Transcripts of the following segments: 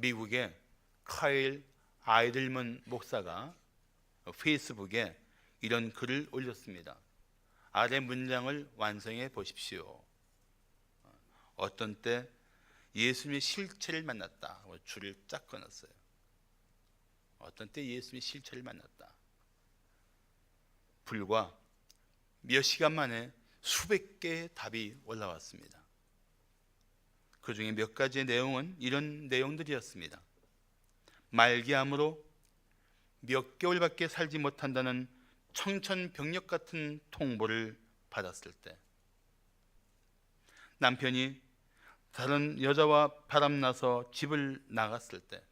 미국의 카일 아이들먼 목사가 페이스북에 이런 글을 올렸습니다. 아래 문장을 완성해 보십시오. 어떤 때 예수님의 실체를 만났다. 줄을 쫙 끊었어요. 어떤 때 예수님의 실체를 만났다. 불과 몇 시간 만에 수백 개의 답이 올라왔습니다. 그 중에 몇 가지의 내용은 이런 내용들이었습니다. 말기암으로 몇 개월밖에 살지 못한다는 청천벽력 같은 통보를 받았을 때, 남편이 다른 여자와 바람나서 집을 나갔을 때,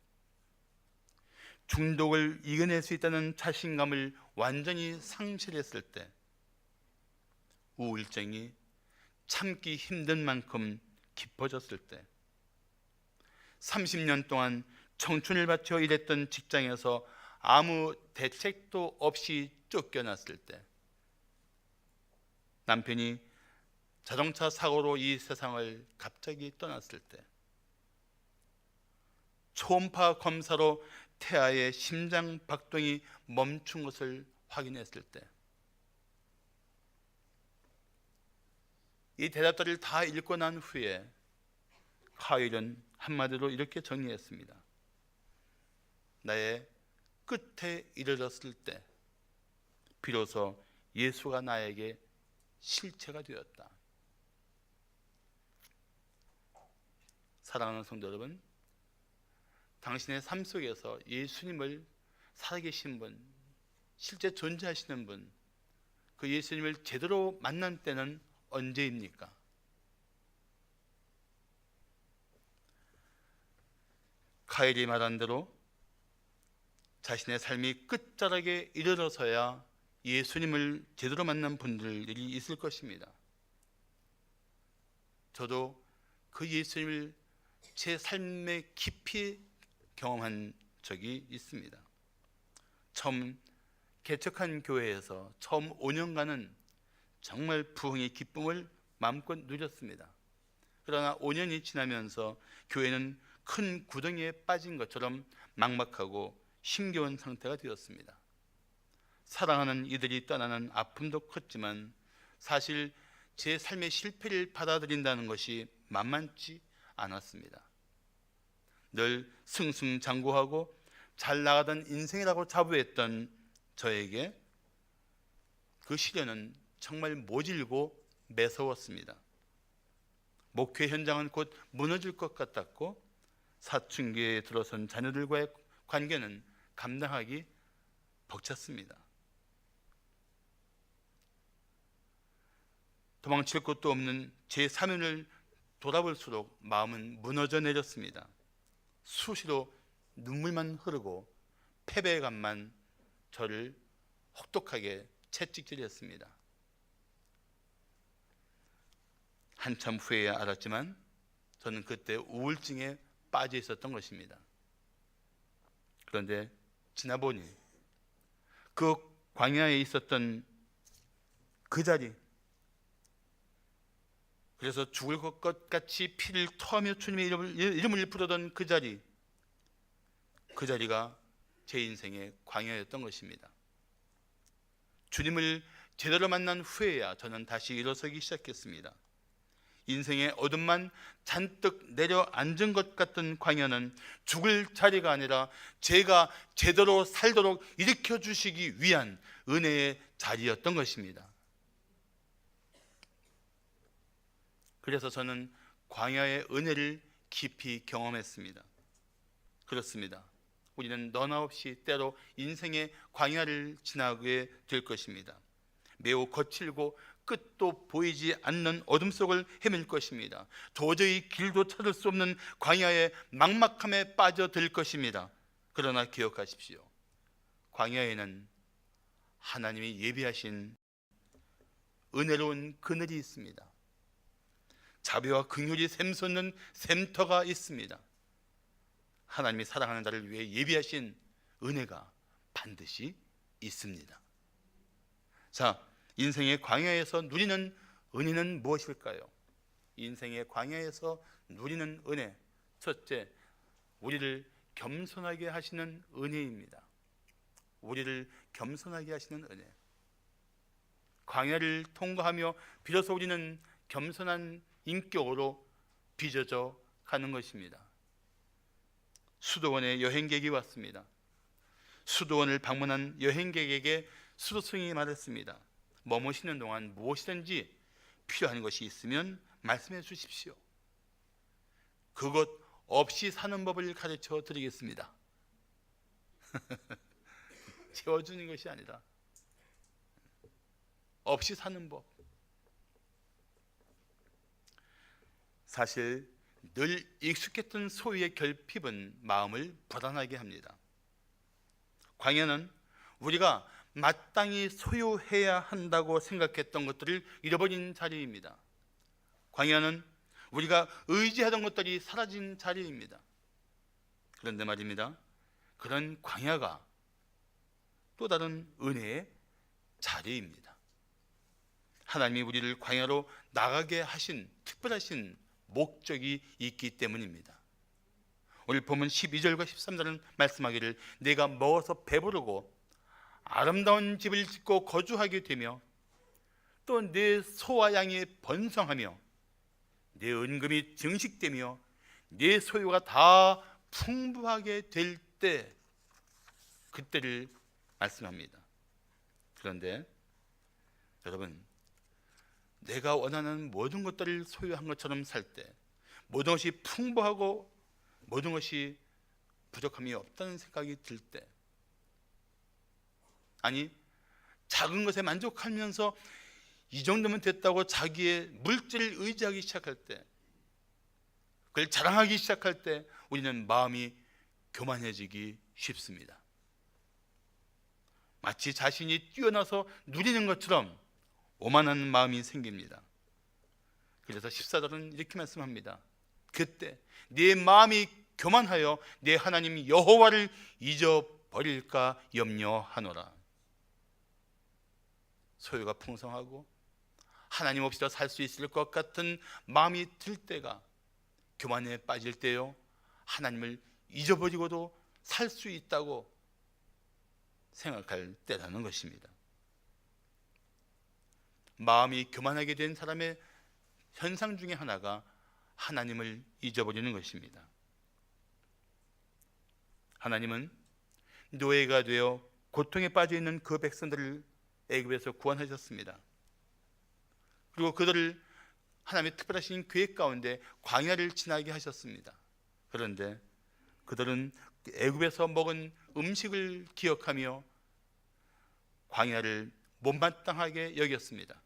중독을 이겨낼 수 있다는 자신감을 완전히 상실했을 때, 우울증이 참기 힘든 만큼 깊어졌을 때, 30년 동안 청춘을 바쳐 일했던 직장에서 아무 대책도 없이 쫓겨났을 때, 남편이 자동차 사고로 이 세상을 갑자기 떠났을 때, 초음파 검사로 태아의 심장 박동이 멈춘 것을 확인했을 때, 이 대답들을 다 읽고 난 후에 카일은 한마디로 이렇게 정리했습니다. 나의 끝에 이르렀을 때 비로소 예수가 나에게 실체가 되었다. 사랑하는 성도 여러분, 당신의 삶 속에서 예수님을, 살아계신 분, 실제 존재하시는 분, 그 예수님을 제대로 만난 때는 언제입니까? 카일이 말한 대로 자신의 삶이 끝자락에 이르러서야 예수님을 제대로 만난 분들이 있을 것입니다. 저도 그 예수님을 제 삶에 깊이 경험한 적이 있습니다. 처음 개척한 교회에서 처음 5년간은 정말 부흥의 기쁨을 마음껏 누렸습니다. 그러나 5년이 지나면서 교회는 큰 구덩이에 빠진 것처럼 막막하고 힘겨운 상태가 되었습니다. 사랑하는 이들이 떠나는 아픔도 컸지만 사실 제 삶의 실패를 받아들인다는 것이 만만치 않았습니다. 늘 승승장구하고 잘 나가던 인생이라고 자부했던 저에게 그 시련은 정말 모질고 매서웠습니다. 목회 현장은 곧 무너질 것 같았고 사춘기에 들어선 자녀들과의 관계는 감당하기 벅찼습니다. 도망칠 곳도 없는 제 사면을 돌아볼수록 마음은 무너져 내렸습니다. 수시로 눈물만 흐르고 패배감만 저를 혹독하게 채찍질했습니다. 한참 후에야 알았지만 저는 그때 우울증에 빠져 있었던 것입니다. 그런데 지나보니 그 광야에 있었던 그 자리, 그래서 죽을 것 같이 피를 토하며 주님의 이름을 부르던 그 자리가 제 인생의 광야였던 것입니다. 주님을 제대로 만난 후에야 저는 다시 일어서기 시작했습니다. 인생의 어둠만 잔뜩 내려앉은 것 같던 광야는 죽을 자리가 아니라 제가 제대로 살도록 일으켜 주시기 위한 은혜의 자리였던 것입니다. 그래서 저는 광야의 은혜를 깊이 경험했습니다. 그렇습니다. 우리는 너나 없이 때로 인생의 광야를 지나게 될 것입니다. 매우 거칠고 끝도 보이지 않는 어둠 속을 헤맬 것입니다. 도저히 길도 찾을 수 없는 광야의 막막함에 빠져들 것입니다. 그러나 기억하십시오. 광야에는 하나님이 예비하신 은혜로운 그늘이 있습니다. 자비와 긍휼이 샘솟는 샘터가 있습니다. 하나님이 사랑하는 자를 위해 예비하신 은혜가 반드시 있습니다. 자, 인생의 광야에서 누리는 은혜는 무엇일까요? 인생의 광야에서 누리는 은혜, 첫째, 우리를 겸손하게 하시는 은혜입니다. 우리를 겸손하게 하시는 은혜. 광야를 통과하며 비로소 우리는 겸손한 인격으로 빚어져 가는 것입니다. 수도원에 여행객이 왔습니다. 수도원을 방문한 여행객에게 수도승이 말했습니다. 머무시는 동안 무엇이든지 필요한 것이 있으면 말씀해 주십시오. 그것 없이 사는 법을 가르쳐 드리겠습니다. 채워주는 것이 아니라 없이 사는 법. 사실 늘 익숙했던 소유의 결핍은 마음을 불안하게 합니다. 광야는 우리가 마땅히 소유해야 한다고 생각했던 것들을 잃어버린 자리입니다. 광야는 우리가 의지하던 것들이 사라진 자리입니다. 그런데 말입니다, 그런 광야가 또 다른 은혜의 자리입니다. 하나님이 우리를 광야로 나가게 하신 특별하신 목적이 있기 때문입니다. 오늘 보면 12절과 13절은 말씀하기를 내가 먹어서 배부르고 아름다운 집을 짓고 거주하게 되며 또 내 소와 양이 번성하며 내 은금이 증식되며 내 소유가 다 풍부하게 될 때, 그때를 말씀합니다. 그런데 여러분, 내가 원하는 모든 것들을 소유한 것처럼 살 때, 모든 것이 풍부하고 모든 것이 부족함이 없다는 생각이 들 때, 아니 작은 것에 만족하면서 이 정도면 됐다고 자기의 물질을 의지하기 시작할 때, 그걸 자랑하기 시작할 때 우리는 마음이 교만해지기 쉽습니다. 마치 자신이 뛰어나서 누리는 것처럼 오만한 마음이 생깁니다. 그래서 14절은 이렇게 말씀합니다. 그때 네 마음이 교만하여 내 하나님 여호와를 잊어버릴까 염려하노라. 소유가 풍성하고 하나님 없이도 살 수 있을 것 같은 마음이 들 때가, 교만에 빠질 때요, 하나님을 잊어버리고도 살 수 있다고 생각할 때라는 것입니다. 마음이 교만하게 된 사람의 현상 중에 하나가 하나님을 잊어버리는 것입니다. 하나님은 노예가 되어 고통에 빠져 있는 그 백성들을 애굽에서 구원하셨습니다. 그리고 그들을 하나님의 특별하신 계획 가운데 광야를 지나게 하셨습니다. 그런데 그들은 애굽에서 먹은 음식을 기억하며 광야를 못마땅하게 여겼습니다.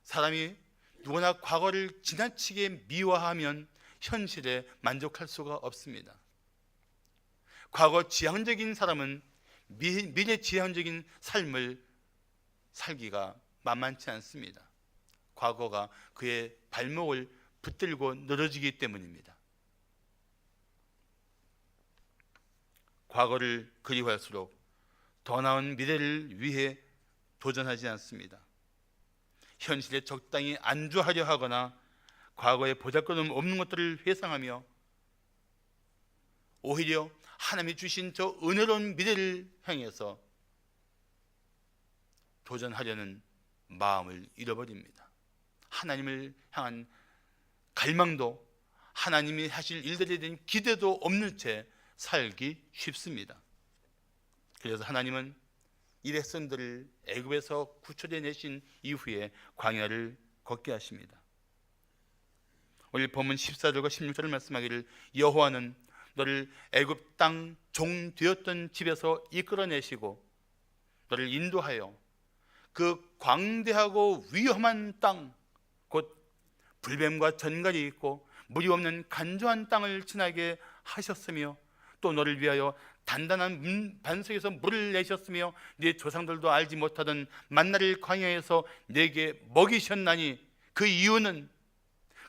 사람이 누구나 과거를 지나치게 미화하면 현실에 만족할 수가 없습니다. 과거 지향적인 사람은 미래 지향적인 삶을 살기가 만만치 않습니다. 과거가 그의 발목을 붙들고 늘어지기 때문입니다. 과거를 그리워할수록 더 나은 미래를 위해 도전하지 않습니다. 현실에 적당히 안주하려 하거나 과거에 보잘것없는 없는 것들을 회상하며 오히려 하나님이 주신 저 은혜로운 미래를 향해서 도전하려는 마음을 잃어버립니다. 하나님을 향한 갈망도, 하나님이 하실 일들에 대한 기대도 없는 채 살기 쉽습니다. 그래서 하나님은 이 백성들을 애굽에서 구출해 내신 이후에 광야를 걷게 하십니다. 오늘 본문 14절과 16절을 말씀하기를 여호와는 너를 애굽 땅 종 되었던 집에서 이끌어내시고 너를 인도하여 그 광대하고 위험한 땅, 곧 불뱀과 전갈이 있고 물이 없는 간조한 땅을 지나게 하셨으며 또 너를 위하여 단단한 반석에서 물을 내셨으며 네 조상들도 알지 못하던 만나를 광야에서 내게 먹이셨나니, 그 이유는,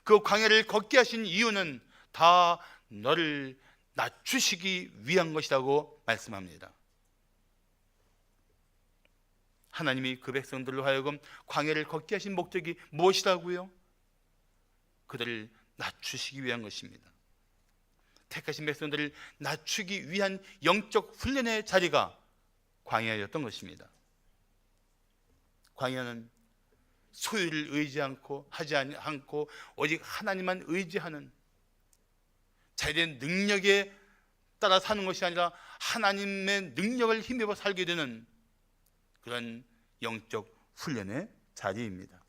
그 광야를 걷게 하신 이유는 다 너를 낮추시기 위한 것이라고 말씀합니다. 하나님이 그 백성들로 하여금 광야를 걷게 하신 목적이 무엇이라고요? 그들을 낮추시기 위한 것입니다. 택하신 백성들을 낮추기 위한 영적 훈련의 자리가 광야였던 것입니다. 광야는 소유를 하지 않고 오직 하나님만 의지하는, 자기의 능력에 따라 사는 것이 아니라 하나님의 능력을 힘입어 살게 되는 그런 영적 훈련의 자리입니다.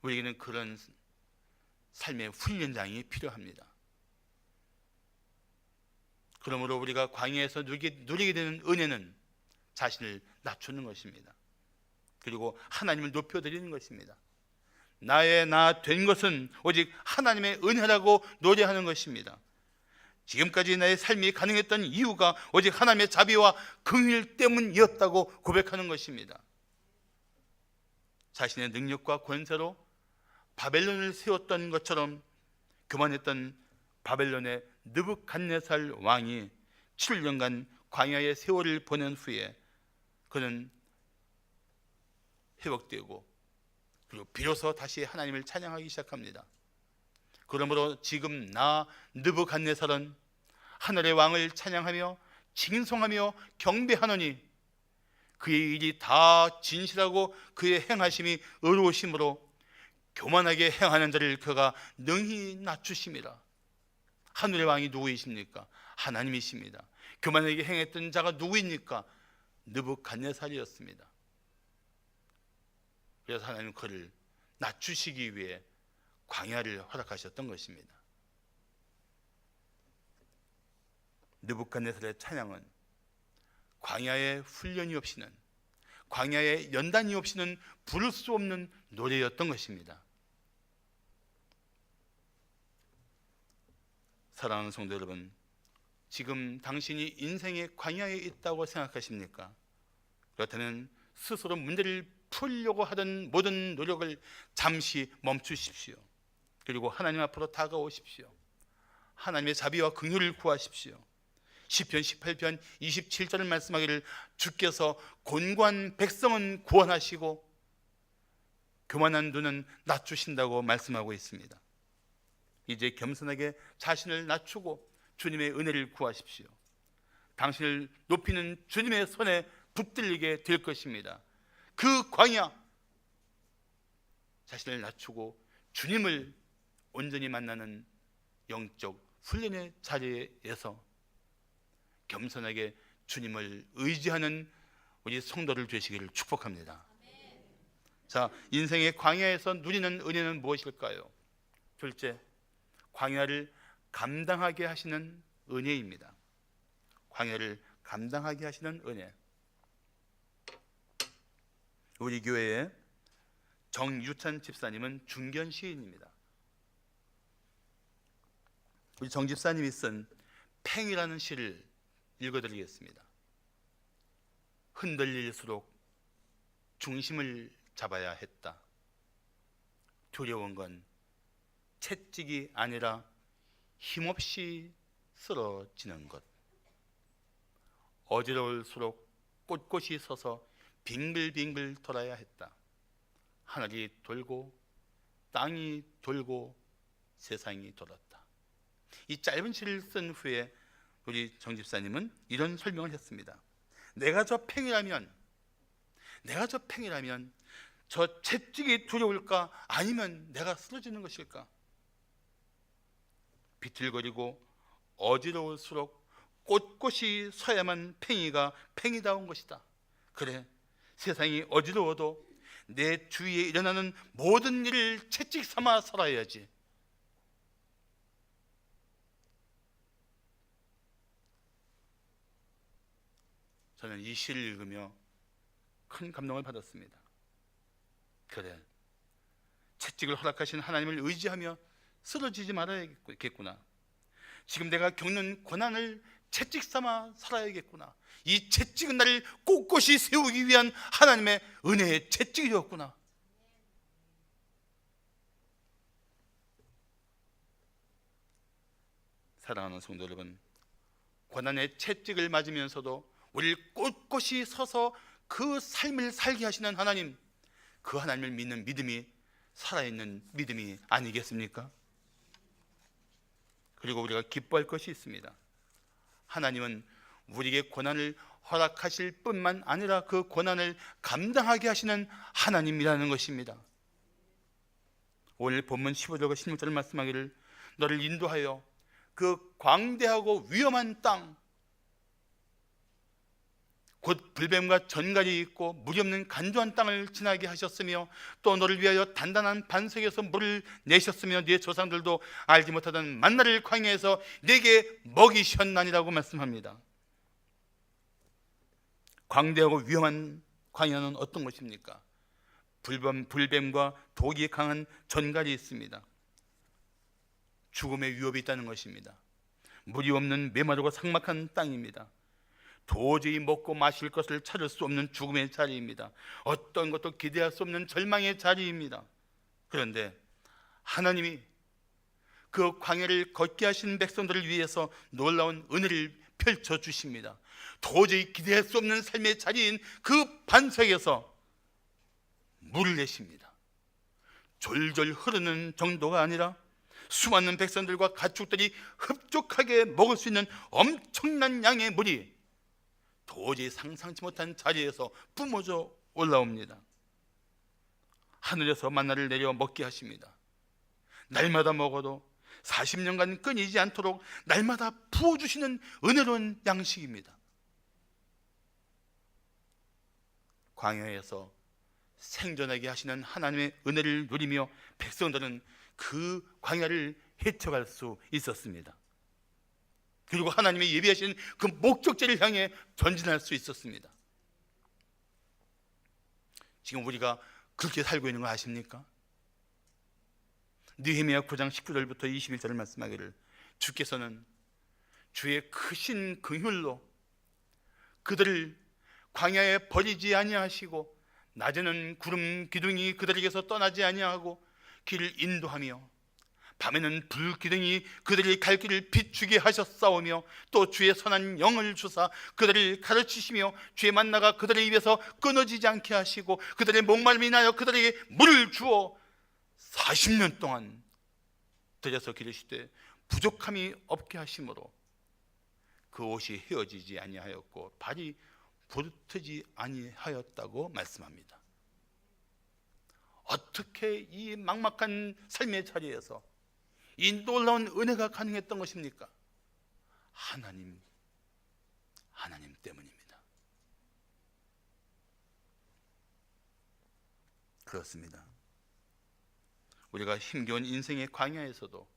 우리에게는 그런 삶의 훈련장이 필요합니다. 그러므로 우리가 광야에서 누리게 되는 은혜는 자신을 낮추는 것입니다. 그리고 하나님을 높여드리는 것입니다. 나의 나 된 것은 오직 하나님의 은혜라고 노래하는 것입니다. 지금까지 나의 삶이 가능했던 이유가 오직 하나님의 자비와 긍휼 때문이었다고 고백하는 것입니다. 자신의 능력과 권세로 바벨론을 세웠던 것처럼 교만했던 바벨론의 느부갓네살 왕이 7년간 광야의 세월을 보낸 후에 그는 회복되고 그리고 비로소 다시 하나님을 찬양하기 시작합니다. 그러므로 지금 나 느부갓네살은 하늘의 왕을 찬양하며 칭송하며 경배하노니 그의 일이 다 진실하고 그의 행하심이 의로우심으로 교만하게 행하는 자를 그가 능히 낮추심이라. 하늘의 왕이 누구이십니까? 하나님이십니다. 교만하게 행했던 자가 누구입니까? 느부갓네살이었습니다. 그래서 하나님은 그를 낮추시기 위해 광야를 허락하셨던 것입니다. 느부갓네살의 찬양은 광야의 훈련이 없이는, 광야의 연단이 없이는 부를 수 없는 노래였던 것입니다. 사랑하는 성도 여러분, 지금 당신이 인생의 광야에 있다고 생각하십니까? 그렇다면 스스로 문제를 풀려고 하던 모든 노력을 잠시 멈추십시오. 그리고 하나님 앞으로 다가오십시오. 하나님의 자비와 긍휼을 구하십시오. 시편 18편 27절을 말씀하기를 주께서 곤고한 백성은 구원하시고 교만한 눈은 낮추신다고 말씀하고 있습니다. 이제 겸손하게 자신을 낮추고 주님의 은혜를 구하십시오. 당신을 높이는 주님의 손에 붙들리게 될 것입니다. 그 광야, 자신을 낮추고 주님을 온전히 만나는 영적 훈련의 자리에서 겸손하게 주님을 의지하는 우리 성도들 되시기를 축복합니다. 자, 인생의 광야에서 누리는 은혜는 무엇일까요? 둘째, 광야를 감당하게 하시는 은혜입니다. 광야를 감당하게 하시는 은혜. 우리 교회의 정유찬 집사님은 중견 시인입니다. 우리 정 집사님이 쓴 팽이라는 시를 읽어드리겠습니다. 흔들릴수록 중심을 잡아야 했다. 두려운 건 채찍이 아니라 힘없이 쓰러지는 것. 어지러울수록 꼿꼿이 서서 빙글빙글 돌아야 했다. 하늘이 돌고 땅이 돌고 세상이 돌았다. 이 짧은 시를 쓴 후에 우리 정 집사님은 이런 설명을 했습니다. 내가 저 팽이라면 저 채찍이 두려울까? 아니면 내가 쓰러지는 것일까? 비틀거리고 어지러울수록 꼿꼿이 서야만 팽이가 팽이다운 것이다. 그래, 세상이 어지러워도 내 주위에 일어나는 모든 일을 채찍 삼아 살아야지. 저는 이 시를 읽으며 큰 감동을 받았습니다. 그래, 채찍을 허락하신 하나님을 의지하며 쓰러지지 말아야겠구나. 지금 내가 겪는 고난을 채찍 삼아 살아야겠구나. 이 채찍은 나를 꼿꼿이 세우기 위한 하나님의 은혜의 채찍이었구나. 사랑하는 성도 여러분, 고난의 채찍을 맞으면서도 우리를 꼿꼿이 서서 그 삶을 살게 하시는 하나님, 그 하나님을 믿는 믿음이 살아있는 믿음이 아니겠습니까? 그리고 우리가 기뻐할 것이 있습니다. 하나님은 우리에게 고난을 허락하실 뿐만 아니라 그 고난을 감당하게 하시는 하나님이라는 것입니다. 오늘 본문 15절과 16절을 말씀하기를 너를 인도하여 그 광대하고 위험한 땅, 곧 불뱀과 전갈이 있고 물이 없는 간조한 땅을 지나게 하셨으며 또 너를 위하여 단단한 반석에서 물을 내셨으며 네 조상들도 알지 못하던 만나를 광야에서 네게 먹이셨나니라고 말씀합니다. 광대하고 위험한 광야는 어떤 곳입니까? 불뱀과 독이 강한 전갈이 있습니다. 죽음의 위협이 있다는 것입니다. 물이 없는 메마르고 삭막한 땅입니다. 도저히 먹고 마실 것을 찾을 수 없는 죽음의 자리입니다. 어떤 것도 기대할 수 없는 절망의 자리입니다. 그런데 하나님이 그 광야를 걷게 하신 백성들을 위해서 놀라운 은혜를 펼쳐주십니다. 도저히 기대할 수 없는 삶의 자리인 그 반석에서 물을 내십니다. 졸졸 흐르는 정도가 아니라 수많은 백성들과 가축들이 흡족하게 먹을 수 있는 엄청난 양의 물이 도저히 상상치 못한 자리에서 뿜어져 올라옵니다. 하늘에서 만나를 내려 먹게 하십니다. 날마다 먹어도 40년간 끊이지 않도록 날마다 부어주시는 은혜로운 양식입니다. 광야에서 생존하게 하시는 하나님의 은혜를 누리며 백성들은 그 광야를 헤쳐갈 수 있었습니다. 그리고 하나님이 예비하신 그 목적지를 향해 전진할 수 있었습니다. 지금 우리가 그렇게 살고 있는 거 아십니까? 느헤미야 9장 19절부터 21절을 말씀하기를 주께서는 주의 크신 긍휼로 그들을 광야에 버리지 아니하시고 낮에는 구름 기둥이 그들에게서 떠나지 아니하고 길을 인도하며 밤에는 불 기둥이 그들의 갈 길을 비추게 하셨사오며 또 주의 선한 영을 주사 그들을 가르치시며 주의 만나가 그들의 입에서 끊어지지 않게 하시고 그들의 목마름이 인하여 그들에게 물을 주어 40년 동안 들여서 기르시되 부족함이 없게 하심으로 그 옷이 헤어지지 아니하였고 발이 부르트지 아니하였다고 말씀합니다. 어떻게 이 막막한 삶의 자리에서 이 놀라운 은혜가 가능했던 것입니까? 하나님 때문입니다. 그렇습니다. 우리가 힘겨운 인생의 광야에서도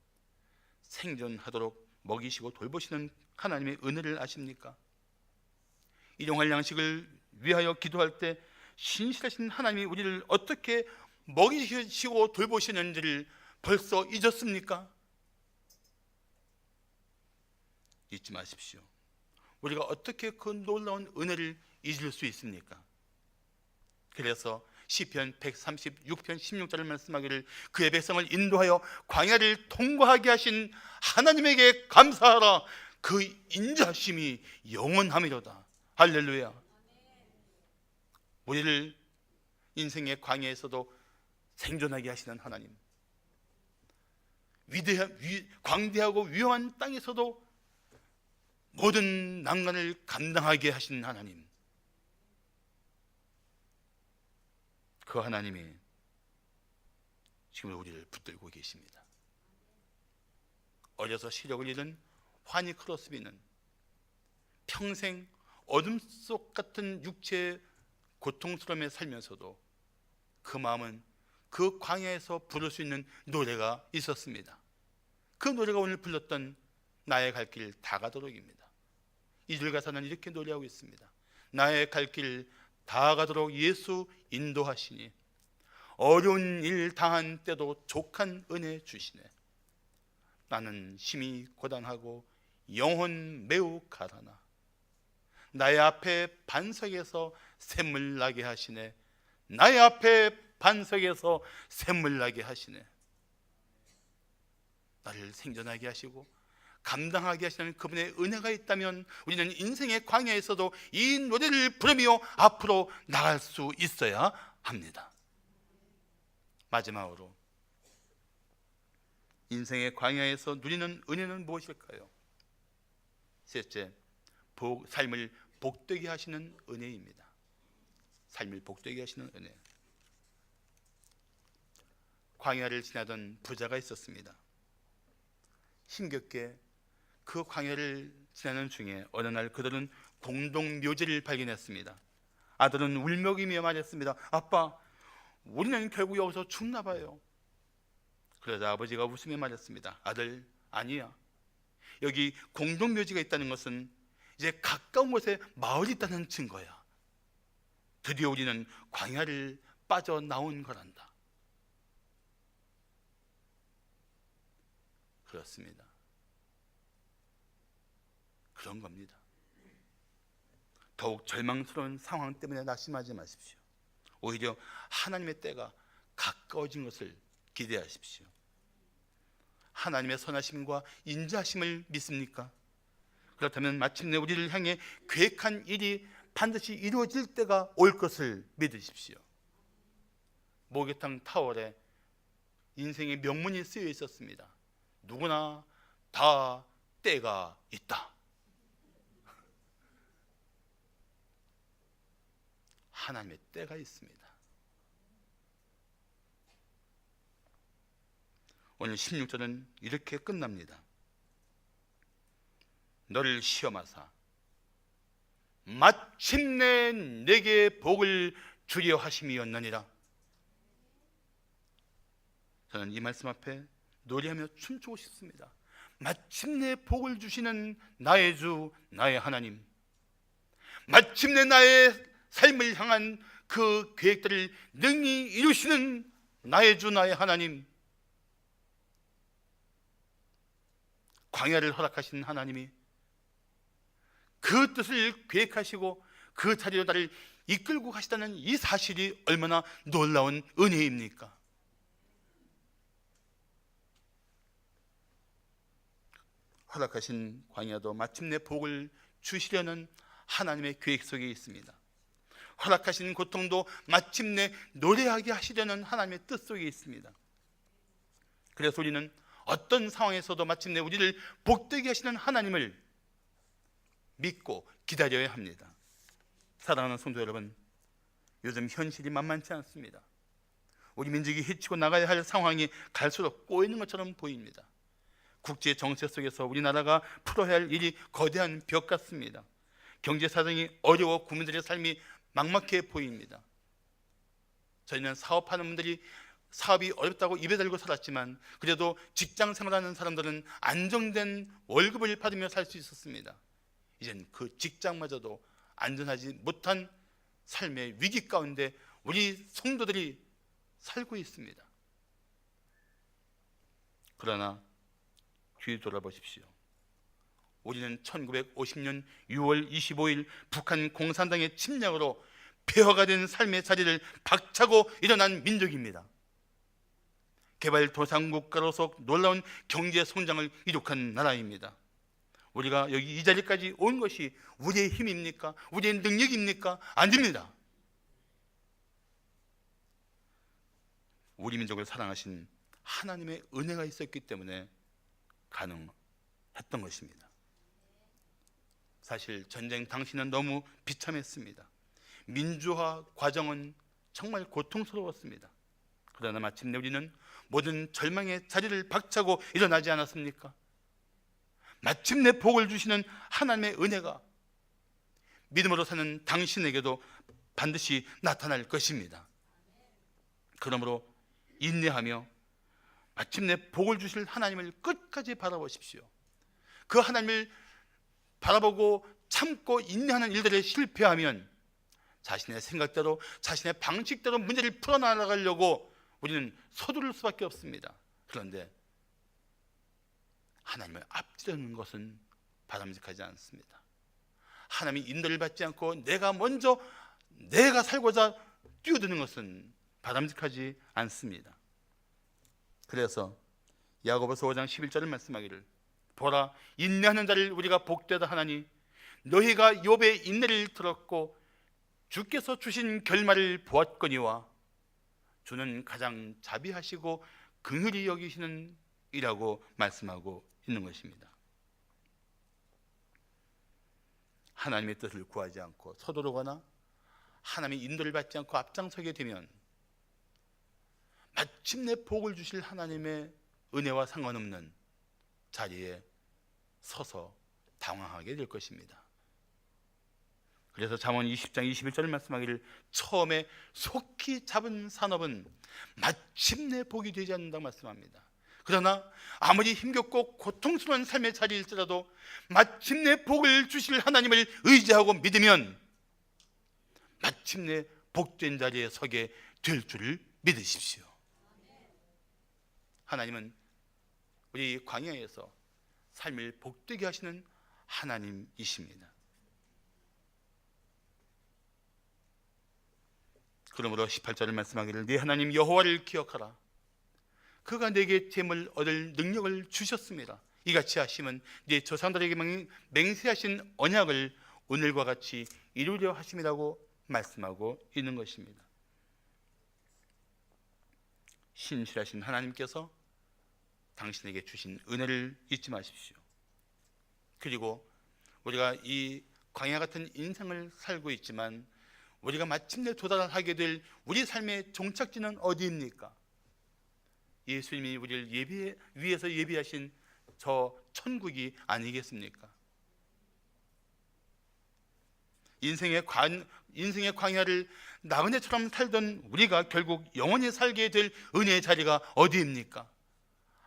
생존하도록 먹이시고 돌보시는 하나님의 은혜를 아십니까? 일용할 양식을 위하여 기도할 때 신실하신 하나님이 우리를 어떻게 먹이시고 돌보시는지를 벌써 잊었습니까? 잊지 마십시오. 우리가 어떻게 그 놀라운 은혜를 잊을 수 있습니까? 그래서 시편 136편 16절을 말씀하기를 그의 백성을 인도하여 광야를 통과하게 하신 하나님에게 감사하라. 그 인자심이 영원함이로다. 할렐루야. 우리를 인생의 광야에서도 생존하게 하시는 하나님, 광대하고 위험한 땅에서도 모든 난관을 감당하게 하신 하나님, 그 하나님이 지금 우리를 붙들고 계십니다. 어려서 시력을 잃은 환희 크로스비는 평생 어둠 속 같은 육체의 고통스러움에 살면서도 그 마음은 그 광야에서 부를 수 있는 노래가 있었습니다. 그 노래가 오늘 불렀던 나의 갈 길 다 가도록입니다. 2절 가사는 이렇게 노래하고 있습니다. 나의 갈 길 다 가도록 예수 인도하시니 어려운 일 당한 때도 족한 은혜 주시네. 나는 심히 고단하고 영혼 매우 가라나 나의 앞에 반석에서 샘물 나게 하시네. 나의 앞에 반석에서 샘물 나게 하시네. 나를 생존하게 하시고 감당하게 하시는 그분의 은혜가 있다면 우리는 인생의 광야에서도 이 노래를 부르며 앞으로 나갈 수 있어야 합니다. 마지막으로 인생의 광야에서 누리는 은혜는 무엇일까요? 셋째, 삶을 복되게 하시는 은혜입니다. 삶을 복되게 하시는 은혜. 광야를 지나던 부자가 있었습니다. 힘겹게 그 광야를 지나는 중에 어느 날 그들은 공동 묘지를 발견했습니다. 아들은 울먹이며 말했습니다. 아빠, 우리는 결국 여기서 죽나 봐요. 그러자 아버지가 웃으며 말했습니다. 아들, 아니야. 여기 공동 묘지가 있다는 것은 이제 가까운 곳에 마을이 있다는 증거야. 드디어 우리는 광야를 빠져나온 거란다. 그렇습니다. 그런 겁니다. 더욱 절망스러운 상황 때문에 낙심하지 마십시오. 오히려 하나님의 때가 가까워진 것을 기대하십시오. 하나님의 선하심과 인자하심을 믿습니까? 그렇다면 마침내 우리를 향해 계획한 일이 반드시 이루어질 때가 올 것을 믿으십시오. 목욕탕 타월에 인생의 명문이 쓰여 있었습니다. 누구나 다 때가 있다. 하나님의 때가 있습니다. 오늘 16절은 이렇게 끝납니다. 너를 시험하사 마침내 내게 복을 주려 하심이었느니라. 저는 이 말씀 앞에 노래하며 춤추고 싶습니다. 마침내 복을 주시는 나의 주, 나의 하나님, 마침내 나의 삶을 향한 그 계획들을 능히 이루시는 나의 주, 나의 하나님, 광야를 허락하신 하나님이 그 뜻을 계획하시고 그 자리로 나를 이끌고 가시다는 이 사실이 얼마나 놀라운 은혜입니까? 허락하신 광야도 마침내 복을 주시려는 하나님의 계획 속에 있습니다. 허락하신 고통도 마침내 노래하게 하시려는 하나님의 뜻 속에 있습니다. 그래서 우리는 어떤 상황에서도 마침내 우리를 복되게 하시는 하나님을 믿고 기다려야 합니다. 사랑하는 성도 여러분, 요즘 현실이 만만치 않습니다. 우리 민족이 헤치고 나가야 할 상황이 갈수록 꼬이는 것처럼 보입니다. 국제 정세 속에서 우리나라가 풀어야 할 일이 거대한 벽 같습니다. 경제 사정이 어려워 국민들의 삶이 막막해 보입니다. 저희는 사업하는 분들이 사업이 어렵다고 입에 달고 살았지만 그래도 직장 생활하는 사람들은 안정된 월급을 받으며 살 수 있었습니다. 이젠 그 직장마저도 안전하지 못한 삶의 위기 가운데 우리 성도들이 살고 있습니다. 그러나 뒤 돌아보십시오. 우리는 1950년 6월 25일 북한 공산당의 침략으로 폐허가 된 삶의 자리를 박차고 일어난 민족입니다. 개발도상국가로서 놀라운 경제 성장을 이룩한 나라입니다. 우리가 여기 이 자리까지 온 것이 우리의 힘입니까? 우리의 능력입니까? 아닙니다. 우리 민족을 사랑하신 하나님의 은혜가 있었기 때문에 가능했던 것입니다. 사실 전쟁 당시는 너무 비참했습니다. 민주화 과정은 정말 고통스러웠습니다. 그러나 마침내 우리는 모든 절망의 자리를 박차고 일어나지 않았습니까? 마침내 복을 주시는 하나님의 은혜가 믿음으로 사는 당신에게도 반드시 나타날 것입니다. 그러므로 인내하며 마침내 복을 주실 하나님을 끝까지 바라보십시오. 그 하나님을 바라보고 참고 인내하는 일들에 실패하면 자신의 생각대로 자신의 방식대로 문제를 풀어나가려고 우리는 서두를 수밖에 없습니다. 그런데 하나님을 앞지르는 것은 바람직하지 않습니다. 하나님이 인도를 받지 않고 내가 살고자 뛰어드는 것은 바람직하지 않습니다. 그래서 야고보서 5장 11절을 말씀하기를 보라, 인내하는 자를 우리가 복되다 하나니 너희가 욥의 인내를 들었고 주께서 주신 결말을 보았거니와 주는 가장 자비하시고 긍휼히 여기시는 이라고 말씀하고 있는 것입니다. 하나님의 뜻을 구하지 않고 서두르거나 하나님의 인도를 받지 않고 앞장서게 되면 마침내 복을 주실 하나님의 은혜와 상관없는 자리에 서서 당황하게 될 것입니다. 그래서 잠언 20장 21절 말씀하기를 처음에 속히 잡은 산업은 마침내 복이 되지 않는다고 말씀합니다. 그러나 아무리 힘겹고 고통스러운 삶의 자리일지라도 마침내 복을 주실 하나님을 의지하고 믿으면 마침내 복된 자리에 서게 될 줄을 믿으십시오. 하나님은 우리 광야에서 삶을 복되게 하시는 하나님이십니다. 그러므로 18절을 말씀하기를 네 하나님 여호와를 기억하라. 그가 내게 됨을 얻을 능력을 주셨습니다. 이같이 하심은 네 조상들에게 맹세하신 언약을 오늘과 같이 이루려 하심이라고 말씀하고 있는 것입니다. 신실하신 하나님께서 당신에게 주신 은혜를 잊지 마십시오. 그리고 우리가 이 광야 같은 인생을 살고 있지만 우리가 마침내 도달하게 될 우리 삶의 종착지는 어디입니까? 예수님이 우리를 위해서 예비하신 저 천국이 아니겠습니까? 인생의 광야를 나그네처럼 살던 우리가 결국 영원히 살게 될 은혜의 자리가 어디입니까?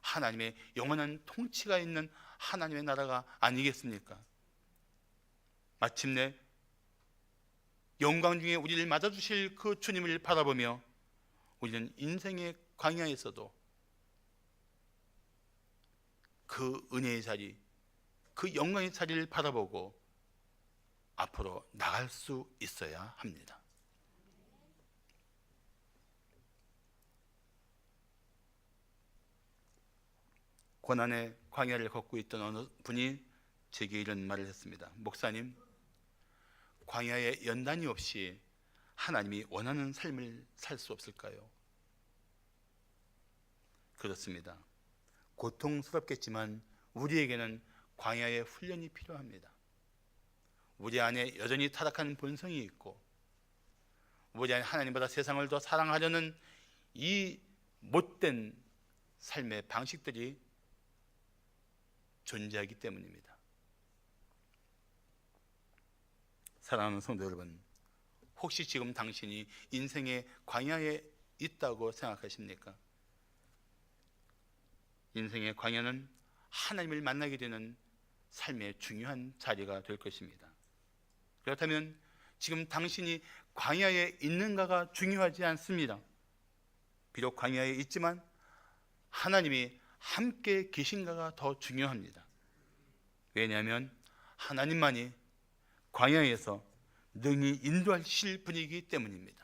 하나님의 영원한 통치가 있는 하나님의 나라가 아니겠습니까? 마침내 영광 중에 우리를 맞아주실 그 주님을 바라보며 우리는 인생의 광야에서도 그 은혜의 자리, 그 영광의 자리를 바라보고 앞으로 나갈 수 있어야 합니다. 고난의 광야를 걷고 있던 어느 분이 제게 이런 말을 했습니다. 목사님, 광야에 연단이 없이 하나님이 원하는 삶을 살 수 없을까요? 그렇습니다. 고통스럽겠지만 우리에게는 광야의 훈련이 필요합니다. 우리 안에 여전히 타락한 본성이 있고 우리 안에 하나님보다 세상을 더 사랑하려는 이 못된 삶의 방식들이 존재하기 때문입니다. 사랑하는 성도 여러분, 혹시 지금 당신이 인생의 광야에 있다고 생각하십니까? 인생의 광야는 하나님을 만나게 되는 삶의 중요한 자리가 될 것입니다. 그렇다면 지금 당신이 광야에 있는가가 중요하지 않습니다. 비록 광야에 있지만 하나님이 함께 계신가가 더 중요합니다. 왜냐하면 하나님만이 광야에서 능히 인도하실 분이기 때문입니다.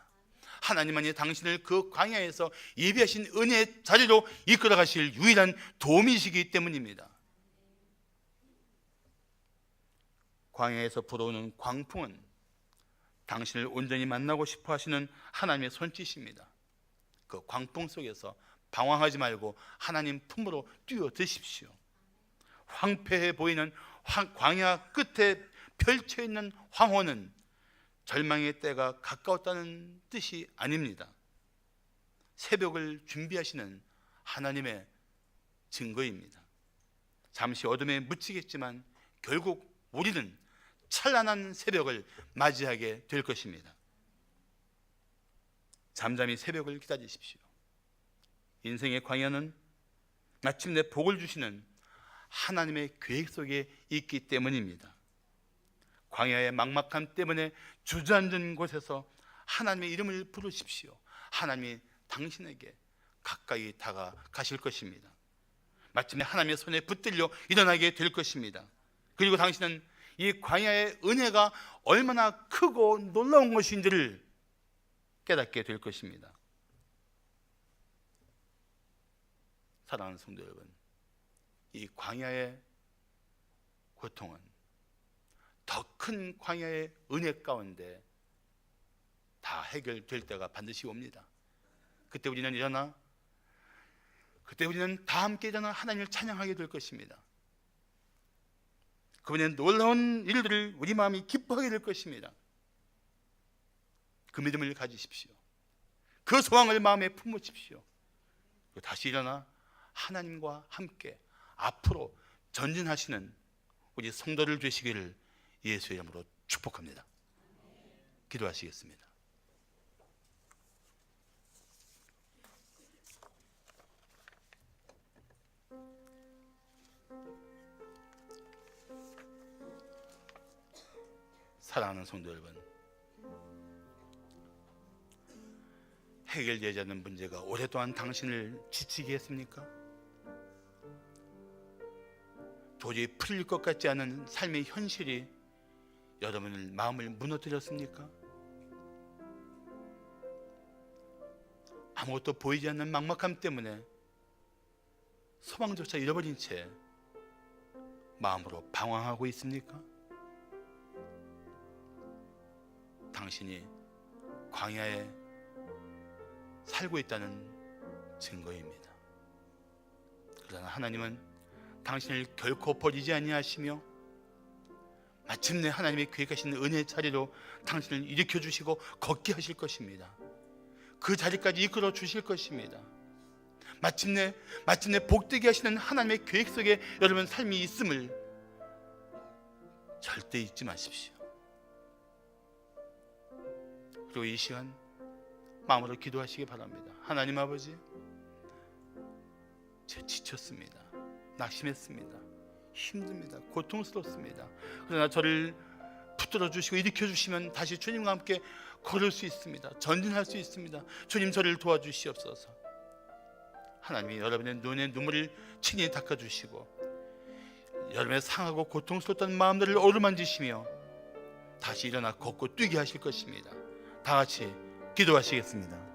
하나님만이 당신을 그 광야에서 예비하신 은혜의 자리로 이끌어 가실 유일한 도움이시기 때문입니다. 광야에서 불어오는 광풍은 당신을 온전히 만나고 싶어 하시는 하나님의 손짓입니다. 그 광풍 속에서 방황하지 말고 하나님 품으로 뛰어드십시오. 황폐해 보이는 광야 끝에 펼쳐있는 황혼은 절망의 때가 가까웠다는 뜻이 아닙니다. 새벽을 준비하시는 하나님의 증거입니다. 잠시 어둠에 묻히겠지만 결국 우리는 찬란한 새벽을 맞이하게 될 것입니다. 잠잠히 새벽을 기다리십시오. 인생의 광야는 마침내 복을 주시는 하나님의 계획 속에 있기 때문입니다. 광야의 막막함 때문에 주저앉은 곳에서 하나님의 이름을 부르십시오. 하나님이 당신에게 가까이 다가가실 것입니다. 마침내 하나님의 손에 붙들려 일어나게 될 것입니다. 그리고 당신은 이 광야의 은혜가 얼마나 크고 놀라운 것인지를 깨닫게 될 것입니다. 사랑하는 성도 여러분, 이 광야의 고통은 더 큰 광야의 은혜 가운데 다 해결될 때가 반드시 옵니다. 그때 우리는 일어나 그때 우리는 다 함께 일어나 하나님을 찬양하게 될 것입니다. 그분의 놀라운 일들을 우리 마음이 기뻐하게 될 것입니다. 그 믿음을 가지십시오. 그 소망을 마음에 품으십시오. 다시 일어나 하나님과 함께 앞으로 전진하시는 우리 성도들 되시기를 예수의 이름으로 축복합니다. 기도하시겠습니다. 사랑하는 성도 여러분, 해결되지 않는 문제가 오랫동안 당신을 지치게 했습니까? 도저히 풀릴 것 같지 않은 삶의 현실이 여러분의 마음을 무너뜨렸습니까? 아무것도 보이지 않는 막막함 때문에 소망조차 잃어버린 채 마음으로 방황하고 있습니까? 당신이 광야에 살고 있다는 증거입니다. 그러나 하나님은 당신을 결코 버리지 아니하시며 마침내 하나님의 계획하신 은혜의 자리로 당신을 일으켜 주시고 걷게 하실 것입니다. 그 자리까지 이끌어 주실 것입니다. 마침내 복되게 하시는 하나님의 계획 속에 여러분 삶이 있음을 절대 잊지 마십시오. 그리고 이 시간 마음으로 기도하시기 바랍니다. 하나님 아버지, 제가 지쳤습니다. 낙심했습니다. 힘듭니다. 고통스럽습니다. 그러나 저를 붙들어 주시고 일으켜 주시면 다시 주님과 함께 걸을 수 있습니다. 전진할 수 있습니다. 주님, 저를 도와주시옵소서. 하나님이 여러분의 눈에 눈물을 친히 닦아주시고 여러분의 상하고 고통스럽다는 마음들을 어루만지시며 다시 일어나 걷고 뛰게 하실 것입니다. 다 같이 기도하시겠습니다.